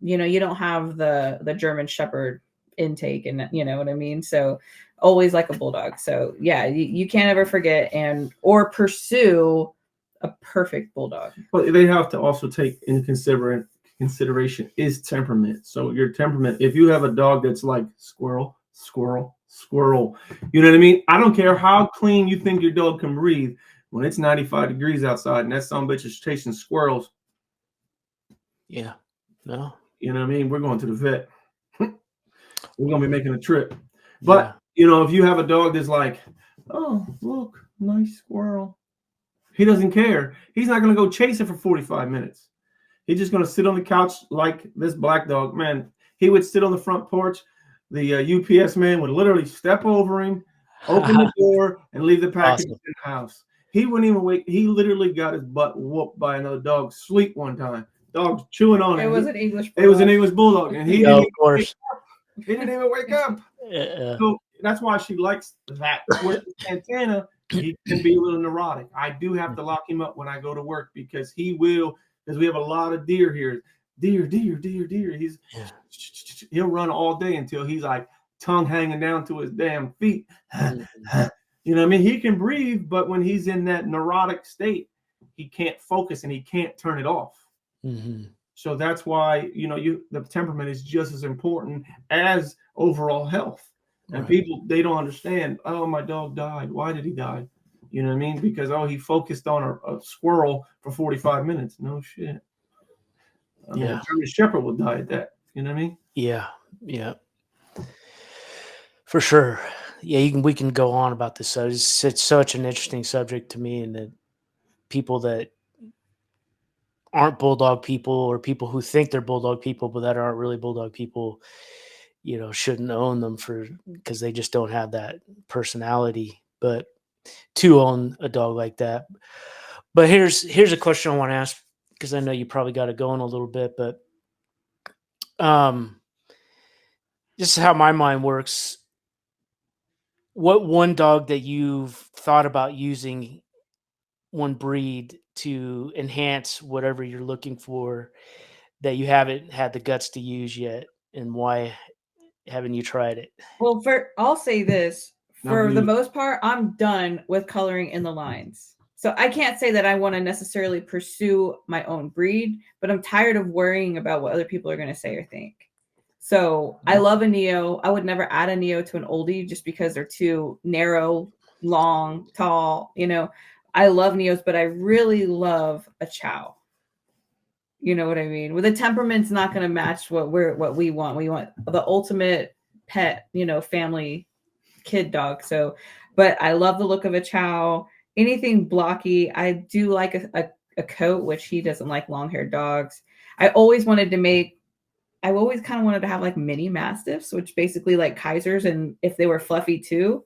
you know, you don't have the German Shepherd intake, and you know what I mean. So always like a bulldog. So yeah, you can't ever forget and or pursue a perfect bulldog. But they have to also take in consideration is temperament. So your temperament, if you have a dog that's like squirrel, squirrel, squirrel, you know what I mean? I don't care how clean you think your dog can breathe. When it's 95 degrees outside and that son of a bitch is chasing squirrels, Yeah. No. you know what I mean? We're going to the vet. We're going to be making a trip. But, Yeah. you know, if you have a dog that's like, oh, look, nice squirrel. He doesn't care. He's not going to go chase it for 45 minutes. He's just going to sit on the couch like this black dog. Man, he would sit on the front porch. The UPS man would literally step over him, open the door, and leave the package Awesome. in the house. He wouldn't even wake. He literally got his butt whooped by another dog sleep one time. Dog's chewing on It him. was an English It was an English bulldog, and he Yeah, didn't of course. he didn't even wake up. So that's why she likes that. With Santana, he can be a little neurotic. I do have to lock him up when I go to work because he will, because we have a lot of deer here. Deer. He'll run all day until he's like tongue hanging down to his damn feet. You know what I mean? He can breathe, but when he's in that neurotic state, he can't focus and he can't turn it off. Mm-hmm. So that's why, you know, the temperament is just as important as overall health. And Right. people, they don't understand, oh, my dog died. Why did he die? You know what I mean? Because, oh, he focused on a squirrel for 45 minutes. No shit. I mean, a German Shepherd will die at that. You know what I mean? Yeah. Yeah. For sure. Yeah, we can go on about this. So it's such an interesting subject to me, and that people that aren't bulldog people, or people who think they're bulldog people but that aren't really bulldog people, you know, shouldn't own them because they just don't have that personality. But to own a dog like that. But here's a question I want to ask, because I know you probably got it going a little bit, but just how my mind works. What one dog that you've thought about using, one breed to enhance whatever you're looking for, that you haven't had the guts to use yet, and why haven't you tried it? Well, I'll say this, for the Not most part, I'm done with coloring in the lines. So I can't say that I want to necessarily pursue my own breed, but I'm tired of worrying about what other people are going to say or think. So I love a Neo. I would never add a Neo to an Oldie just because they're too narrow, long, tall. You know, I love Neos, but I really love a Chow. You know what I mean? With the temperament's not going to match what we want. We want the ultimate pet, you know, family kid dog. So, but I love the look of a Chow. Anything blocky. I do like a coat, which he doesn't like long haired dogs. I always kind of wanted to have like mini mastiffs, which basically like Kaisers, and if they were fluffy too,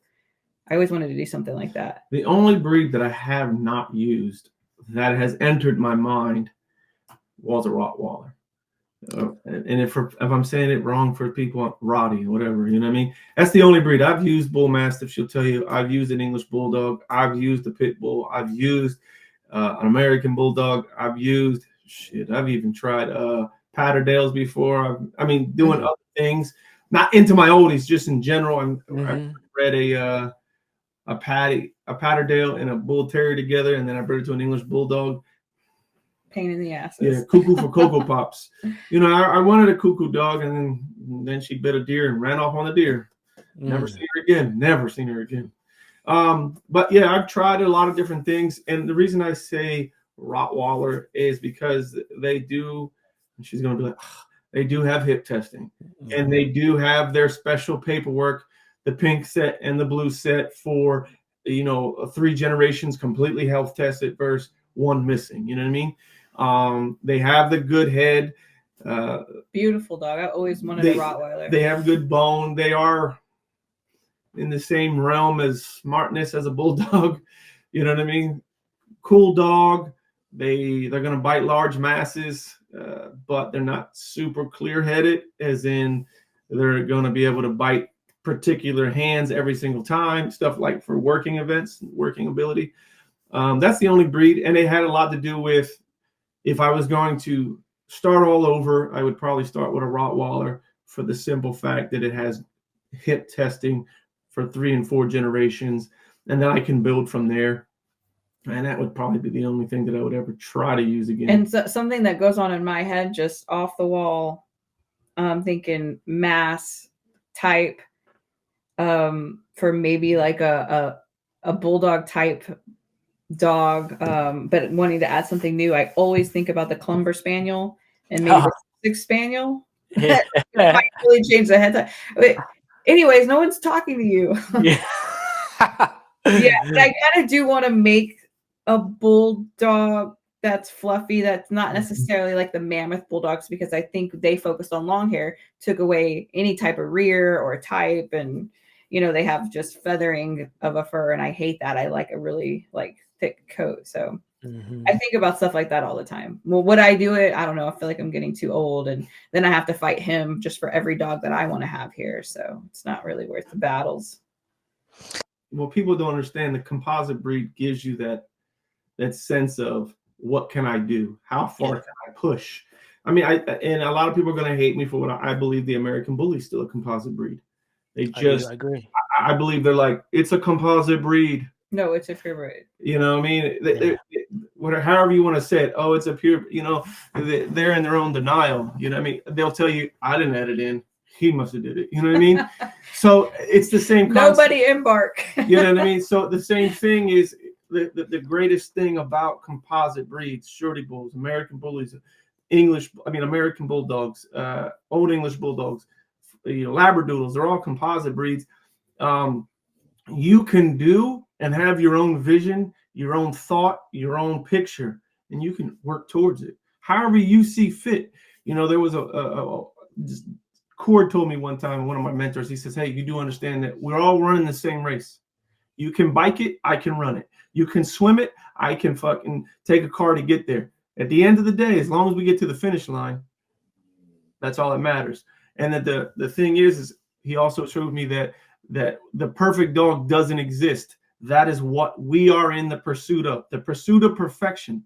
I always wanted to do something like that. The only breed that I have not used that has entered my mind was a Rottweiler. And if I'm saying it wrong for people, Roddy, whatever, you know what I mean? That's the only breed. I've used Bull Mastiff. She'll tell you. I've used an English Bulldog. I've used a Pit Bull. I've used an American Bulldog. I've even tried Patterdales before. Doing other things. Not into my oldies, just in general. I bred a Patterdale and a Bull Terrier together, and then I bred it to an English Bulldog. Pain in the asses. Yeah, cuckoo for Cocoa Pops. You know, I wanted a cuckoo dog, and then she bit a deer and ran off on the deer. Never seen her again. But yeah, I've tried a lot of different things, and the reason I say Rottweiler is because they do. And she's going to be like, they do have hip testing, and they do have their special paperwork, the pink set and the blue set for, you know, 3 generations completely health tested versus 1 missing. You know what I mean? They have the good head. Beautiful dog. I always wanted a Rottweiler. They have good bone. They are in the same realm as smartness as a bulldog. You know what I mean? Cool dog. They're going to bite large masses, but they're not super clear-headed, as in they're going to be able to bite particular hands every single time. Stuff like for working events, working ability. That's the only breed, and it had a lot to do with if I was going to start all over, I would probably start with a Rottweiler for the simple fact that it has hip testing for 3 and 4 generations, and then I can build from there. And that would probably be the only thing that I would ever try to use again. And so, something that goes on in my head, just off the wall, thinking mass type, for maybe like a bulldog type dog, but wanting to add something new. I always think about the Clumber Spaniel and maybe the Six Spaniel. Yeah. Might really change the head type. But anyways, no one's talking to you. Yeah. Yeah, but I kind of do want to make a bulldog that's fluffy, that's not necessarily like the mammoth bulldogs, because I think they focused on long hair, took away any type of rear or type, and they have just feathering of a fur, and I hate that. I like a really like thick coat. So I think about stuff like that all the time. Well, would I do it? I don't know. I feel like I'm getting too old, and then I have to fight him just for every dog that I want to have here. So it's not really worth the battles. Well, people don't understand the composite breed gives you that sense of what can I do? How far can I push? I mean, and a lot of people are going to hate me for what I believe the American Bully is still a composite breed. They just, I agree. I believe they're like, it's a composite breed. No, it's a pure breed. You know what I mean? However you want to say it. Oh, it's a pure, they're in their own denial. You know what I mean? They'll tell you, I didn't add it in. He must have did it. You know what I mean? So it's the same concept. Nobody embark. You know what I mean? So the same thing is the greatest thing about composite breeds, Shorty Bulls, American Bullies, American Bulldogs, Old English Bulldogs, Labradoodles, they're all composite breeds. You can do and have your own vision, your own thought, your own picture, and you can work towards it however you see fit. There was Cord told me one time, one of my mentors, he says, hey, you do understand that we're all running the same race. You can bike it, I can run it. You can swim it, I can fucking take a car to get there. At the end of the day, as long as we get to the finish line, that's all that matters. And that the thing is he also showed me that the perfect dog doesn't exist. That is what we are in the pursuit of. The pursuit of perfection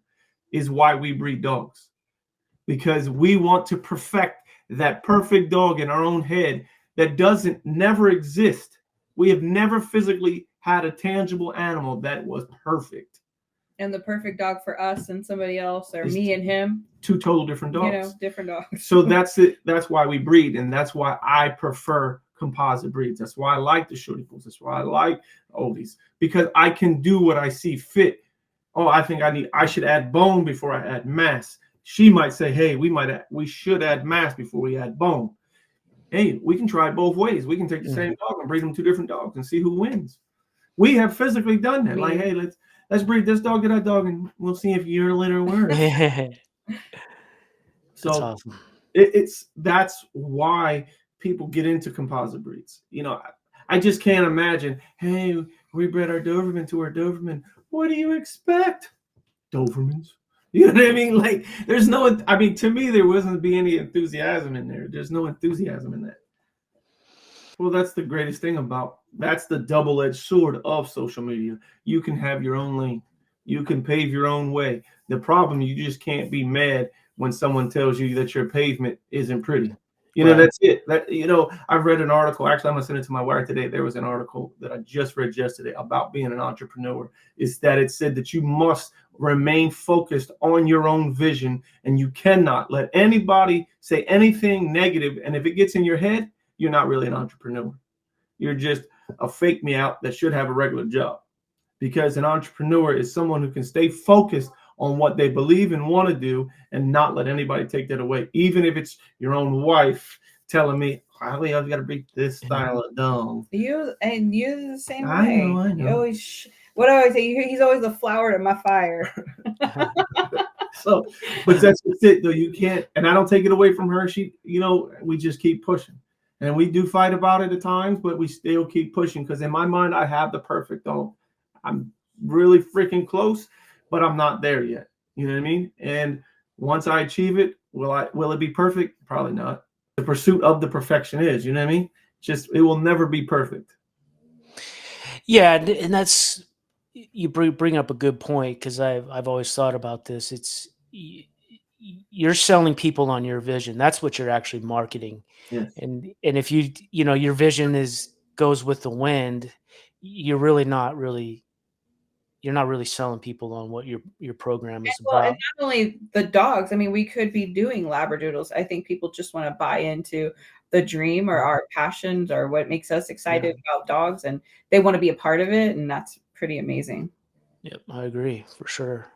is why we breed dogs, because we want to perfect that perfect dog in our own head that never exist. We have never physically had a tangible animal that was perfect. And the perfect dog for us and somebody else, or me and him. 2 total different dogs. Different dogs. So that's it. That's why we breed, and that's why I prefer composite breeds. That's why I like the Shorty Bulls. That's why I like Oldies, because I can do what I see fit. Oh, I think I should add bone before I add mass. She might say, hey, we should add mass before we add bone. Hey, we can try it both ways. We can take the same dog and breed them 2 different dogs and see who wins. We have physically done that. Like, hey, let's breed this dog and that dog, and we'll see if you're a litter worse. So that's awesome. That's why people get into composite breeds. I just can't imagine, hey, we bred our Doberman to our Doberman. What do you expect? Dobermans. You know what I mean? Like, to me, there wasn't be any enthusiasm in there. There's no enthusiasm in that. Well, that's the greatest thing that's the double-edged sword of social media. You can have your own lane. You can pave your own way. The problem, you just can't be mad when someone tells you that your pavement isn't pretty. That's it. I've read an article. Actually, I'm going to send it to my wife today. There was an article that I just read yesterday about being an entrepreneur. Is that it said that you must remain focused on your own vision, and you cannot let anybody say anything negative. And if it gets in your head, you're not really an entrepreneur. You're just a fake me out that should have a regular job, because an entrepreneur is someone who can stay focused on what they believe and want to do and not let anybody take that away. Even if it's your own wife telling me, I've got to breed this style of dog. You're the same way. I know. You always, what do I always say? He's always the flower to my fire. So, but that's it though. You can't, and I don't take it away from her. She, we just keep pushing. And we do fight about it at times, but we still keep pushing, because in my mind, I have the perfect dog. I'm really freaking close, but I'm not there yet. You know what I mean? And once I achieve it, will it be perfect? Probably not. The pursuit of the perfection is, you know what I mean? It will never be perfect. Yeah, and that's you bring up a good point, because I've always thought about this. You're selling people on your vision. That's what you're actually marketing. Yes. And if your vision goes with the wind, you're not really selling people on what your program is Well, and about. not only the dogs, I mean, we could be doing labradoodles. I think people just want to buy into the dream or our passions or what makes us excited about dogs, and they want to be a part of it, and that's pretty amazing. Yep, I agree for sure.